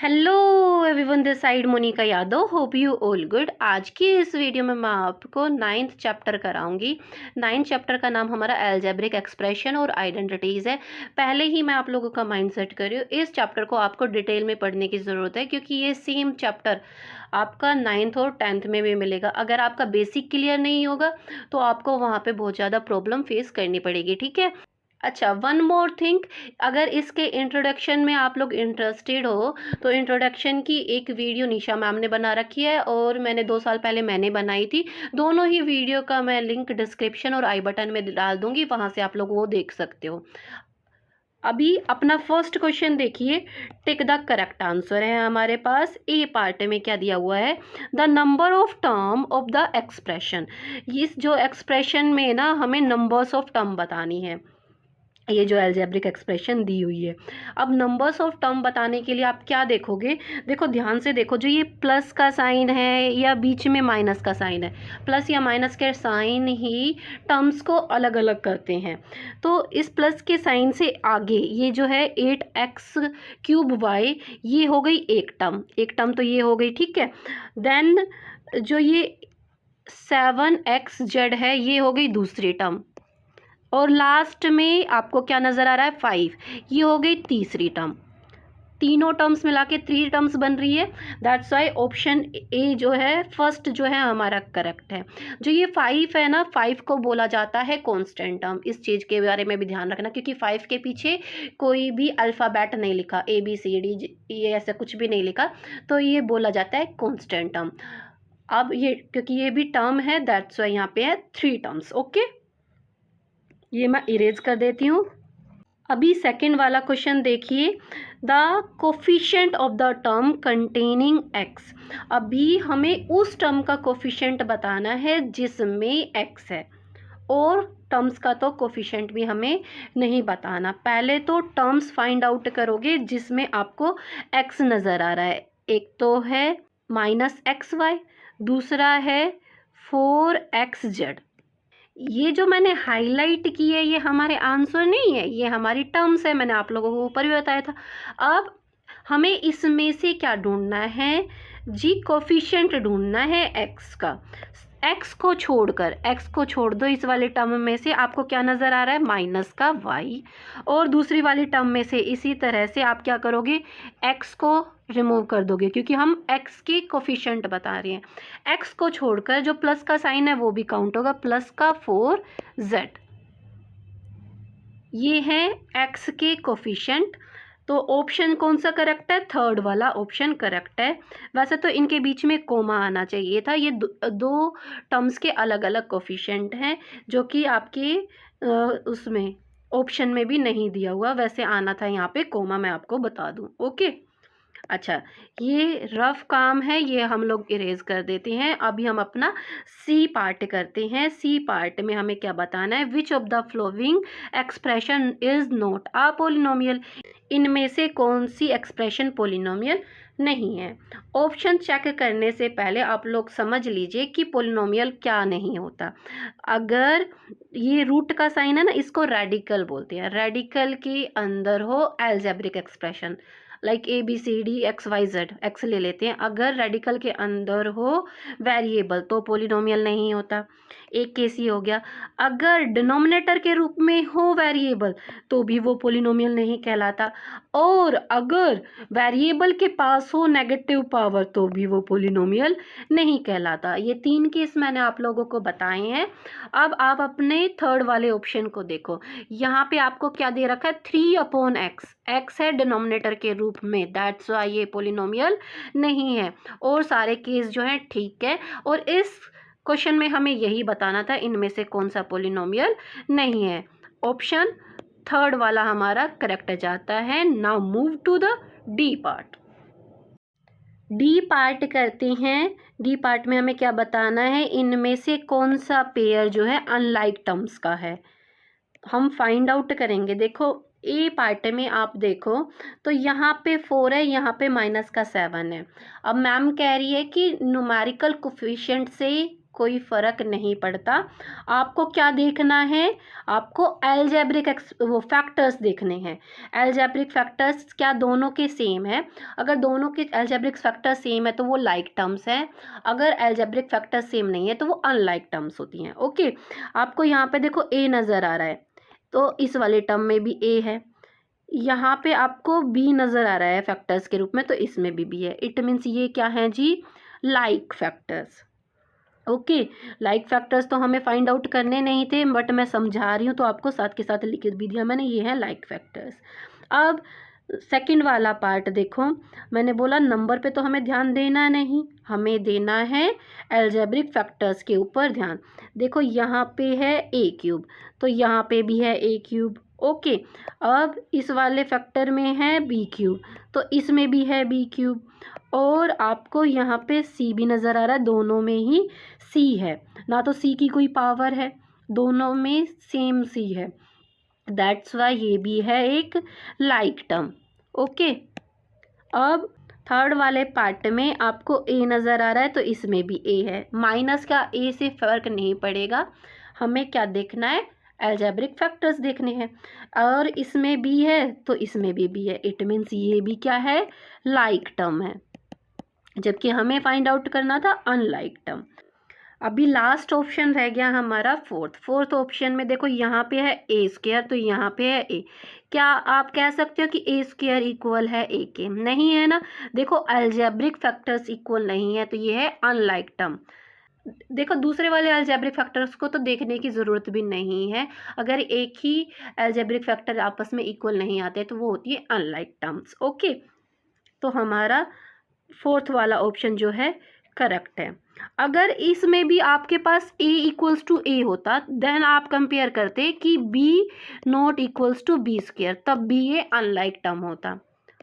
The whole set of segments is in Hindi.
Hello everyone, this side Monika Yadav. Hope you all good. आज की इस वीडियो में मैं आपको 9th चैप्टर कराऊंगी। 9th चैप्टर का नाम हमारा एल्जेब्रिक एक्सप्रेशन और आइडेंटिटीज़ है। पहले ही मैं आप लोगों का माइंड सेट कर रही हूँ, इस चैप्टर को आपको डिटेल में पढ़ने की ज़रूरत है क्योंकि ये सेम चैप्टर आपका 9th और 10th में भी मिलेगा। अगर आपका बेसिक क्लियर नहीं होगा तो आपको वहाँ पे बहुत ज़्यादा प्रॉब्लम फेस करनी पड़ेगी, ठीक है। अच्छा, वन मोर थिंग, अगर इसके इंट्रोडक्शन में आप लोग इंटरेस्टेड हो तो इंट्रोडक्शन की एक वीडियो निशा मैम ने बना रखी है और मैंने 2 साल पहले मैंने बनाई थी। दोनों ही वीडियो का मैं लिंक डिस्क्रिप्शन और आई बटन में डाल दूंगी, वहाँ से आप लोग वो देख सकते हो। अभी अपना फर्स्ट क्वेश्चन देखिए। टिक द करेक्ट आंसर है हमारे पास। ए पार्ट में क्या दिया हुआ है, the number of term of the expression. इस जो एक्सप्रेशन में ना हमें नंबर्स ऑफ टर्म बतानी है, ये जो एल्जेब्रिक एक्सप्रेशन दी हुई है। अब नंबर्स ऑफ टर्म बताने के लिए आप क्या देखोगे, देखो ध्यान से देखो, जो ये प्लस का साइन है या बीच में माइनस का साइन है, प्लस या माइनस के साइन ही टर्म्स को अलग अलग करते हैं। तो इस प्लस के साइन से आगे ये जो है 8x³ ये हो गई एक टर्म तो ये हो गई, ठीक है। देन जो ये 7xz है ये हो गई दूसरी टर्म, और लास्ट में आपको क्या नज़र आ रहा है 5, ये हो गई तीसरी टर्म। तीनों टर्म्स मिला के 3 टर्म्स बन रही है। दैट्स वाई ऑप्शन ए जो है फर्स्ट जो है हमारा करेक्ट है। जो ये 5 है ना, 5 को बोला जाता है कांस्टेंट टर्म। इस चीज़ के बारे में भी ध्यान रखना क्योंकि 5 के पीछे कोई भी अल्फ़ाबेट नहीं लिखा, ABCD ये ऐसा कुछ भी नहीं लिखा, तो ये बोला जाता है कांस्टेंट टर्म। अब ये क्योंकि ये भी टर्म है, दैट्स वाई यहाँ पे है 3 टर्म्स। ओके, ये मैं इरेज कर देती हूँ। अभी सेकंड वाला क्वेश्चन देखिए, the coefficient of the term containing x। अभी हमें उस टर्म का कोफिशिएंट बताना है जिसमें x है, और टर्म्स का तो कोफिशिएंट भी हमें नहीं बताना। पहले तो टर्म्स फाइंड आउट करोगे जिसमें आपको x नज़र आ रहा है। एक तो है -xy, दूसरा है 4xz। ये जो मैंने हाईलाइट की है ये हमारे आंसर नहीं है, ये हमारी टर्म्स है, मैंने आप लोगों को ऊपर भी बताया था। अब हमें इसमें से क्या ढूंढना है जी, कोफिशिएंट ढूंढना है एक्स का। एक्स को छोड़ दो, इस वाले टर्म में से आपको क्या नज़र आ रहा है माइनस का वाई, और दूसरी वाली टर्म में से इसी तरह से आप क्या करोगे, एक्स को रिमूव कर दोगे क्योंकि हम एक्स की कोफिशिएंट बता रहे हैं। एक्स को छोड़कर जो प्लस का साइन है वो भी काउंट होगा, प्लस का 4z। ये है एक्स के कोफिशिएंट। तो ऑप्शन कौन सा करेक्ट है, थर्ड वाला ऑप्शन करेक्ट है। वैसे तो इनके बीच में कोमा आना चाहिए था, ये दो टर्म्स के अलग अलग कोफिशिएंट हैं जो कि आपके उसमें ऑप्शन में भी नहीं दिया हुआ, वैसे आना था यहाँ पे कोमा, मैं आपको बता दूँ। ओके, अच्छा, ये रफ काम है, ये हम लोग इरेज कर देते हैं। अभी हम अपना सी पार्ट करते हैं। सी पार्ट में हमें क्या बताना है, which of the flowing expression is not a polynomial. इनमें से कौन सी एक्सप्रेशन पोलिनोमियल नहीं है। ऑप्शन चेक करने से पहले आप लोग समझ लीजिए कि पोलिनोमियल क्या नहीं होता। अगर ये रूट का साइन है ना, इसको रेडिकल बोलते हैं। रेडिकल के अंदर हो algebraic expression, like ABCD XYZ, x ले लेते हैं, अगर रेडिकल के अंदर हो वेरिएबल तो पोलिनोमियल नहीं होता। एक केस ही हो गया। अगर डिनोमिनेटर के रूप में हो वेरिएबल तो भी वो पोलिनोमियल नहीं कहलाता, और अगर वेरिएबल के पास हो नेगेटिव पावर तो भी वो पोलिनोमियल नहीं कहलाता। ये 3 केस मैंने आप लोगों को बताए हैं। अब आप अपने थर्ड वाले ऑप्शन को देखो, यहाँ पे आपको क्या दे रखा है 3/x, x है डिनोमिनेटर के रूप में, दैट्स वाई ये पोलिनोमियल नहीं है। और सारे केस जो हैं ठीक है, और इस क्वेश्चन में हमें यही बताना था इनमें से कौन सा पोलिनोमियल नहीं है। ऑप्शन थर्ड वाला हमारा करेक्ट जाता है। Now move to the D part. D part करते हैं। डी पार्ट में हमें क्या बताना है, इनमें से कौन सा पेयर जो है अनलाइक टर्म्स का है, हम फाइंड आउट करेंगे। देखो ए पार्ट में आप देखो तो यहाँ पे 4 है, यहाँ पे -7 है। अब मैम कह रही है कि न्यूमेरिकल कोफिशिएंट से कोई फ़र्क नहीं पड़ता। आपको क्या देखना है, आपको अलजेब्रिक वो फैक्टर्स देखने हैं। अलजेब्रिक फैक्टर्स क्या दोनों के सेम है? अगर दोनों के अलजेब्रिक फैक्टर सेम है तो वो लाइक टर्म्स हैं, अगर अलजेब्रिक फैक्टर सेम नहीं है तो वो अनलाइक टर्म्स होती हैं। ओके, आपको यहाँ पे देखो ए नज़र आ रहा है, तो इस वाले टर्म में भी ए है। यहाँ पे आपको बी नज़र आ रहा है फैक्टर्स के रूप में, तो इसमें भी है। इट मीन्स ये क्या है जी, like factors. Okay, like factors तो हमें फाइंड आउट करने नहीं थे, बट मैं समझा रही हूँ तो आपको साथ के साथ लिख भी दिया मैंने, ये है लाइक फैक्टर्स। अब सेकंड वाला पार्ट देखो, मैंने बोला नंबर पे तो हमें ध्यान देना नहीं, हमें देना है अलजेब्रिक फैक्टर्स के ऊपर ध्यान। देखो यहाँ पे है ए क्यूब, तो यहाँ पे भी है ए क्यूब। ओके, अब इस वाले फैक्टर में है बी क्यूब, तो इसमें भी है बी क्यूब, और आपको यहाँ पे सी भी नज़र आ रहा है, दोनों में ही सी है ना, तो सी की कोई पावर है, दोनों में सेम सी है, दैट्स वाई ये भी है एक लाइक टर्म। ओके, अब थर्ड वाले पार्ट में आपको ए नज़र आ रहा है, तो इसमें भी ए है। माइनस का ए से फ़र्क नहीं पड़ेगा, हमें क्या देखना है, अलजेब्रिक फैक्टर्स देखने हैं। और इसमें भी है तो इसमें भी है, इट मीन्स ये भी क्या है, लाइक टर्म है, जबकि हमें फाइंड आउट करना था अनलाइक टर्म। अभी लास्ट ऑप्शन रह गया हमारा फोर्थ ऑप्शन में देखो, यहाँ पे है ए स्क्वायर, तो यहाँ पे है ए। क्या आप कह सकते हो कि ए स्क्वायर इक्वल है ए के? नहीं है ना। देखो अलजेब्रिक फैक्टर्स इक्वल नहीं है, तो ये है अनलाइक टर्म। देखो दूसरे वाले अलजेब्रिक फैक्टर्स को तो देखने की ज़रूरत भी नहीं है, अगर एक ही अलजेब्रिक फैक्टर आपस में इक्वल नहीं आते तो वो होती है अनलाइक टर्म्स। ओके, तो हमारा फोर्थ वाला ऑप्शन जो है करेक्ट है। अगर इसमें भी आपके पास a इक्वल्स टू ए होता, देन आप कंपेयर करते कि b not equals to B square, तब भी ये अनलाइक टर्म होता।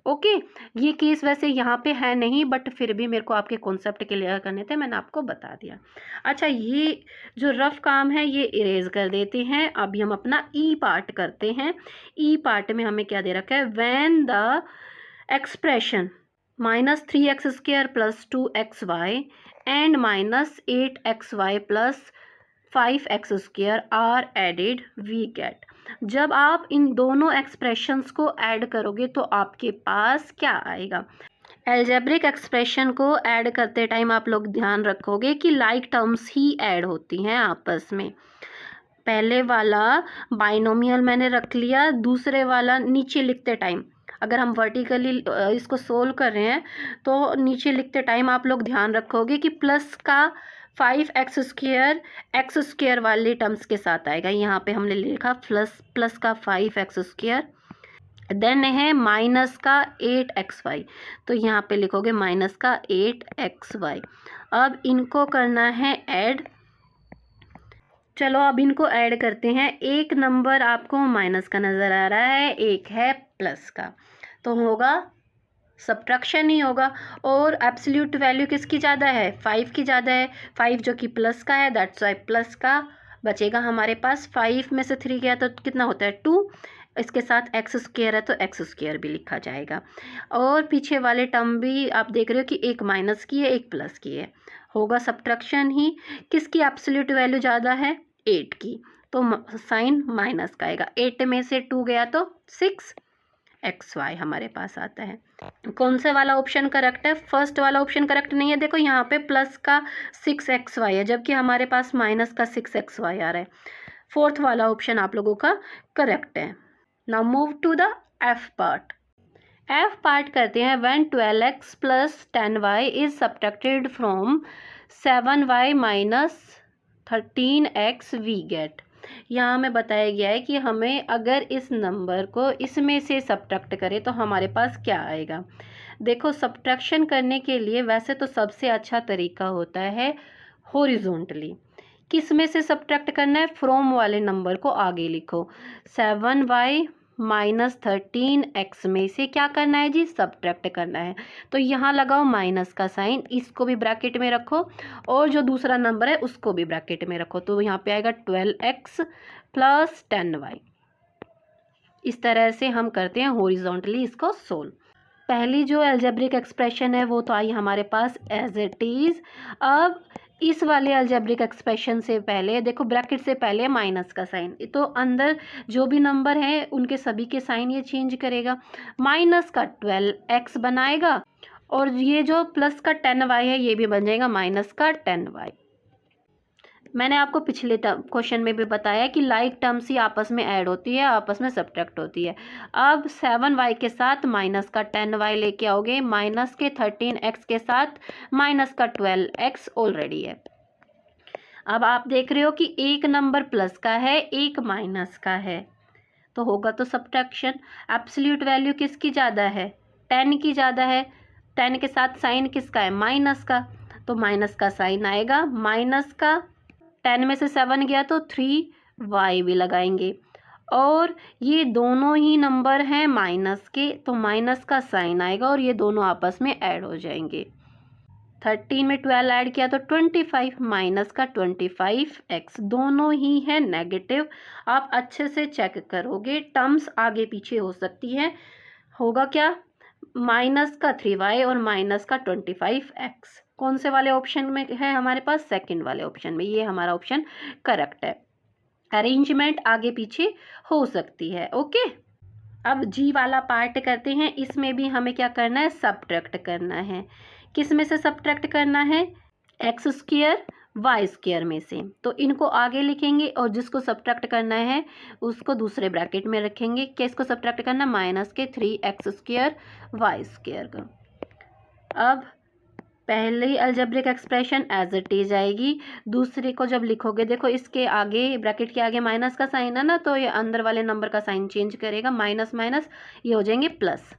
ओके, ये केस वैसे यहाँ पे है नहीं, बट फिर भी मेरे को आपके कॉन्सेप्ट क्लियर करने थे, मैंने आपको बता दिया। अच्छा, ये जो रफ काम है ये इरेज कर देते हैं। अभी हम अपना ई पार्ट करते हैं। ई पार्ट में हमें क्या दे रखा है, when the expression -3x² + 2xy and -8xy + 5x² are added, we get. जब आप इन दोनों एक्सप्रेशंस को ऐड करोगे तो आपके पास क्या आएगा। अलजेब्रिक एक्सप्रेशन को ऐड करते टाइम आप लोग ध्यान रखोगे कि लाइक टर्म्स ही ऐड होती हैं आपस में। पहले वाला बाइनोमियल मैंने रख लिया, दूसरे वाला नीचे लिखते टाइम, अगर हम वर्टिकली इसको सोल्व कर रहे हैं तो नीचे लिखते टाइम आप लोग ध्यान रखोगे कि प्लस का 5x² वाले टर्म्स के साथ आएगा। यहाँ पे हमने लिखा प्लस का 5x², देन है माइनस का 8xy, तो यहाँ पे लिखोगे माइनस का 8xy। अब इनको करना है ऐड। चलो अब इनको ऐड करते हैं। एक नंबर आपको माइनस का नज़र आ रहा है, एक है प्लस का, तो होगा सब्ट्रैक्शन ही होगा। और एब्सोल्यूट वैल्यू किसकी ज़्यादा है, 5 की ज़्यादा है, 5 जो कि प्लस का है, दैट्स वाई प्लस का बचेगा हमारे पास। 5 में से 3 गया तो कितना होता है 2, इसके साथ x² है तो x² भी लिखा जाएगा। और पीछे वाले टर्म भी आप देख रहे हो कि एक माइनस की है एक प्लस की है, होगा सब्ट्रैक्शन ही। किसकी एब्सोल्यूट वैल्यू ज़्यादा है, 8 की, तो साइन माइनस का आएगा। 8 में से 2 गया तो 6xy हमारे पास आता है। कौन से वाला ऑप्शन करेक्ट है, फर्स्ट वाला ऑप्शन करेक्ट नहीं है। देखो यहाँ पे प्लस का 6xy है, जबकि हमारे पास माइनस का 6xy आ रहा है। फोर्थ वाला ऑप्शन आप लोगों का करेक्ट है। Now move to the F part. F part करते हैं। When 12x + 10y is subtracted from 7y - 13x we get. यहाँ हमें बताया गया है कि हमें अगर इस नंबर को इसमें से सब्ट्रैक्ट करें तो हमारे पास क्या आएगा। देखो सब्ट्रैक्शन करने के लिए वैसे तो सबसे अच्छा तरीका होता है हॉरिजॉन्टली। किस में से सब्ट्रैक्ट करना है, फ्रॉम वाले नंबर को आगे लिखो। 7y - 13x में से क्या करना है जी, सब्ट्रैक्ट करना है। तो यहाँ लगाओ माइनस का साइन, इसको भी ब्रैकेट में रखो और जो दूसरा नंबर है उसको भी ब्रैकेट में रखो, तो यहाँ पे आएगा 12x + 10y। इस तरह से हम करते हैं हॉरिजॉन्टली इसको सोल्व। पहली जो अलजेब्रिक एक्सप्रेशन है वो तो आई हमारे पास एज इट इज़। अब इस वाले अलजेब्रिक एक्सप्रेशन से पहले देखो ब्रैकेट से पहले माइनस का साइन, तो अंदर जो भी नंबर हैं उनके सभी के साइन ये चेंज करेगा। माइनस का 12x बनाएगा और ये जो प्लस का 10y है ये भी बन जाएगा माइनस का 10y। मैंने आपको पिछले क्वेश्चन में भी बताया कि लाइक टर्म्स ही आपस में ऐड होती है, आपस में सब्ट्रैक्ट होती है। अब 7y के साथ माइनस का 10y लेके आओगे, माइनस के 13x के साथ माइनस का 12x ऑलरेडी है। अब आप देख रहे हो कि एक नंबर प्लस का है, एक माइनस का है, तो होगा तो सब्ट्रैक्शन। एब्सोल्यूट वैल्यू किसकी ज़्यादा है? 10 की ज़्यादा है। 10 के साथ साइन किसका है? माइनस का, तो माइनस का साइन आएगा। माइनस का 10 में से 7 गया तो 3y भी लगाएंगे, और ये दोनों ही नंबर हैं माइनस के, तो माइनस का साइन आएगा और ये दोनों आपस में ऐड हो जाएंगे। 13 में 12 ऐड किया तो 25, माइनस का 25x, दोनों ही है नेगेटिव। आप अच्छे से चेक करोगे, टर्म्स आगे पीछे हो सकती है। होगा क्या? माइनस का 3y और माइनस का 25x कौन से वाले ऑप्शन में है हमारे पास? सेकंड वाले ऑप्शन में। ये हमारा ऑप्शन करेक्ट है। अरेंजमेंट आगे पीछे हो सकती है। ओके, अब जी वाला पार्ट करते हैं। इसमें भी हमें क्या करना है? सब्ट्रैक्ट करना है। किस में से सब्ट्रैक्ट करना है? एक्स स्क्वायर वाई स्क्वायर में से। तो इनको आगे लिखेंगे और जिसको सब्ट्रैक्ट करना है उसको दूसरे ब्रैकेट में रखेंगे। किसको सब्ट्रैक्ट करना? माइनस के 3x स्क्वायर वाई स्क्वायर का। अब पहली algebraic expression as it is आएगी, दूसरे को जब लिखोगे, देखो इसके आगे ब्रैकेट के आगे माइनस का साइन है ना, तो ये अंदर वाले नंबर का साइन चेंज करेगा। माइनस माइनस ये हो जाएंगे प्लस,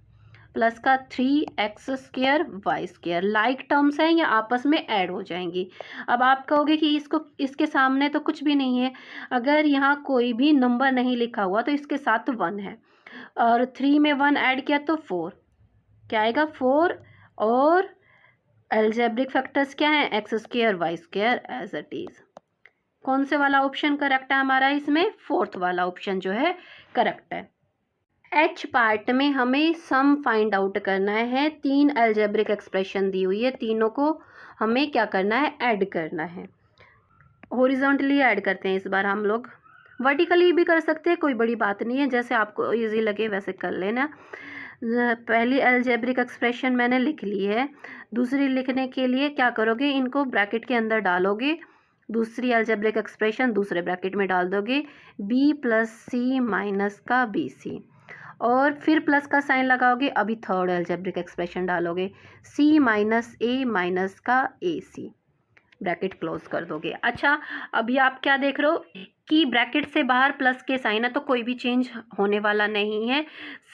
प्लस का 3x square Y square. Like terms हैं, ये आपस में ऐड हो जाएंगी। अब आप कहोगे कि इसको इसके सामने तो कुछ भी नहीं है, अगर यहाँ कोई भी नंबर नहीं लिखा हुआ तो इसके साथ 1 है, और 3 में 1 ऐड किया तो 4, क्या आएगा? 4। और अलजेब्रिक फैक्टर्स क्या है? X square Y square as it is. कौन से वाला ऑप्शन करेक्ट है हमारा इसमें? फोर्थ वाला ऑप्शन जो है करेक्ट है। एच पार्ट में हमें सम फाइंड आउट करना है। 3 अलजेब्रिक एक्सप्रेशन दी हुई है, तीनों को हमें क्या करना है? ऐड करना है। हॉरिजॉन्टली ऐड करते हैं इस बार हम लोग, वर्टिकली भी कर सकते हैं, कोई बड़ी बात नहीं है, जैसे आपको इजी लगे वैसे कर लेना। पहली अलजेब्रिक एक्सप्रेशन मैंने लिख ली है, दूसरी लिखने के लिए क्या करोगे? इनको ब्रैकेट के अंदर डालोगे, दूसरी अलजेब्रिक एक्सप्रेशन दूसरे ब्रैकेट में डाल दोगे, b प्लस सी माइनस का bc, और फिर प्लस का साइन लगाओगे। अभी थर्ड अलजेब्रिक एक्सप्रेशन डालोगे, c माइनस a माइनस का ac, ब्रैकेट क्लोज कर दोगे। अच्छा, अभी आप क्या देख रहे हो कि ब्रैकेट से बाहर प्लस के साइन है, तो कोई भी चेंज होने वाला नहीं है,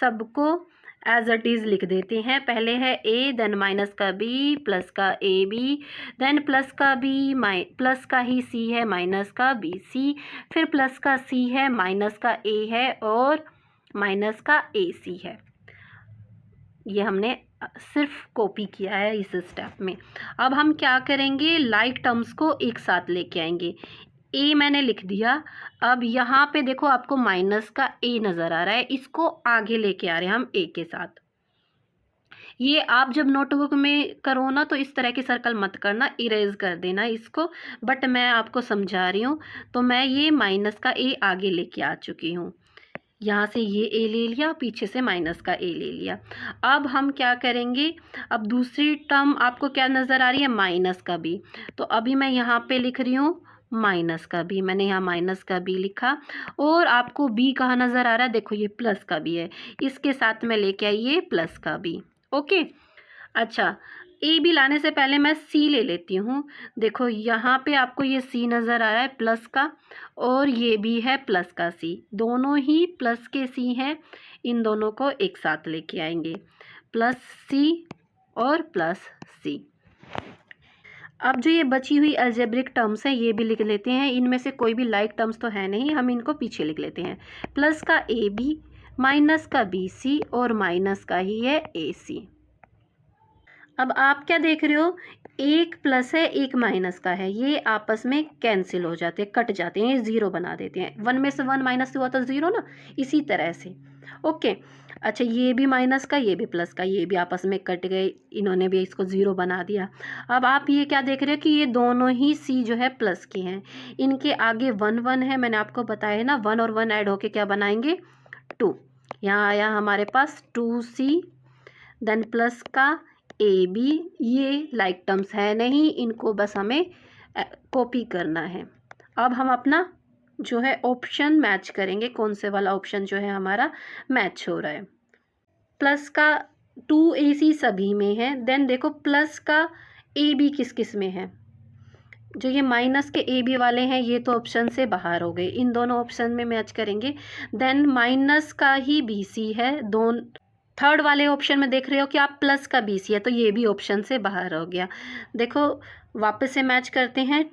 सबको एज इट इज़ लिख देते हैं। पहले है a, देन माइनस का b, प्लस का ए बी, देन प्लस का b, प्लस का ही c है, माइनस का बी सी, फिर प्लस का c है, माइनस का a है, और माइनस का ए सी है। ये हमने सिर्फ कॉपी किया है इस स्टेप में। अब हम क्या करेंगे? लाइक टर्म्स को एक साथ लेके आएंगे। ए मैंने लिख दिया, अब यहाँ पे देखो आपको माइनस का ए नज़र आ रहा है, इसको आगे लेके आ रहे हैं हम ए के साथ। ये आप जब नोटबुक में करो ना तो इस तरह के सर्कल मत करना, इरेज कर देना इसको, बट मैं आपको समझा रही हूँ। तो मैं ये माइनस का ए आगे लेके आ चुकी हूँ, यहाँ से ये ए ले लिया, पीछे से माइनस का ए ले लिया। अब हम क्या करेंगे? अब दूसरी टर्म आपको क्या नज़र आ रही है? माइनस का बी, तो अभी मैं यहाँ पे लिख रही हूँ माइनस का बी, मैंने यहाँ माइनस का बी लिखा। और आपको बी कहाँ नज़र आ रहा है? देखो ये प्लस का बी है, इसके साथ में लेके आइए प्लस का बी। ओके, अच्छा, ए बी लाने से पहले मैं सी ले लेती हूँ। देखो यहाँ पे आपको ये सी नज़र आ रहा है प्लस का, और ये भी है प्लस का सी, दोनों ही प्लस के सी हैं। इन दोनों को एक साथ लेके आएंगे, प्लस सी और प्लस सी। अब जो ये बची हुई अलजेब्रिक टर्म्स हैं ये भी लिख लेते हैं। इनमें से कोई भी लाइक टर्म्स तो है नहीं, हम इनको पीछे लिख लेते हैं। प्लस का ए बी, माइनस का बी सी, और माइनस का ही है ए सी। अब आप क्या देख रहे हो? एक प्लस है, एक माइनस का है, ये आपस में कैंसिल हो जाते हैं, कट जाते हैं, ये ज़ीरो बना देते हैं। 1 में से 1 माइनस हुआ तो ज़ीरो ना, इसी तरह से। ओके। अच्छा, ये भी माइनस का, ये भी प्लस का, ये भी आपस में कट गए, इन्होंने भी इसको ज़ीरो बना दिया। अब आप ये क्या देख रहे हो कि ये दोनों ही सी जो है प्लस के हैं, इनके आगे 1 1 है, मैंने आपको बताया है ना, 1 और 1 ऐड होके क्या बनाएंगे 2। यहाँ आया हमारे पास 2C, देन प्लस का AB। ये लाइक टर्म्स है नहीं, इनको बस हमें कॉपी करना है। अब हम अपना जो है ऑप्शन मैच करेंगे, कौन से वाला ऑप्शन जो है हमारा मैच हो रहा है। प्लस का 2AC सभी में है, देन देखो प्लस का AB किस किस में है। जो ये माइनस के AB वाले हैं ये तो ऑप्शन से बाहर हो गए, इन दोनों ऑप्शन में मैच करेंगे। देन माइनस का ही BC है, दोनों थर्ड वाले ऑप्शन में देख रहे हो कि आप प्लस का BC है, तो ये भी ऑप्शन से बाहर हो गया। देखो वापस से मैच करते हैं,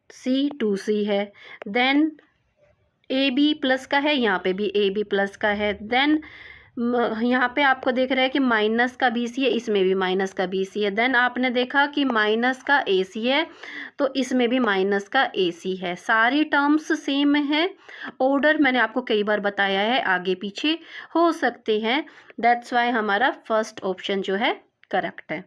2C है, देन AB प्लस का है, यहाँ पे भी AB प्लस का है, देन यहाँ पे आपको देख रहा है कि माइनस का BC है, इसमें भी माइनस का BC है, देन आपने देखा कि माइनस का AC है, तो इसमें भी माइनस का AC है। सारी टर्म्स सेम है, ऑर्डर मैंने आपको कई बार बताया है आगे पीछे हो सकते हैं, दैट्स वाई हमारा फर्स्ट ऑप्शन जो है करेक्ट है।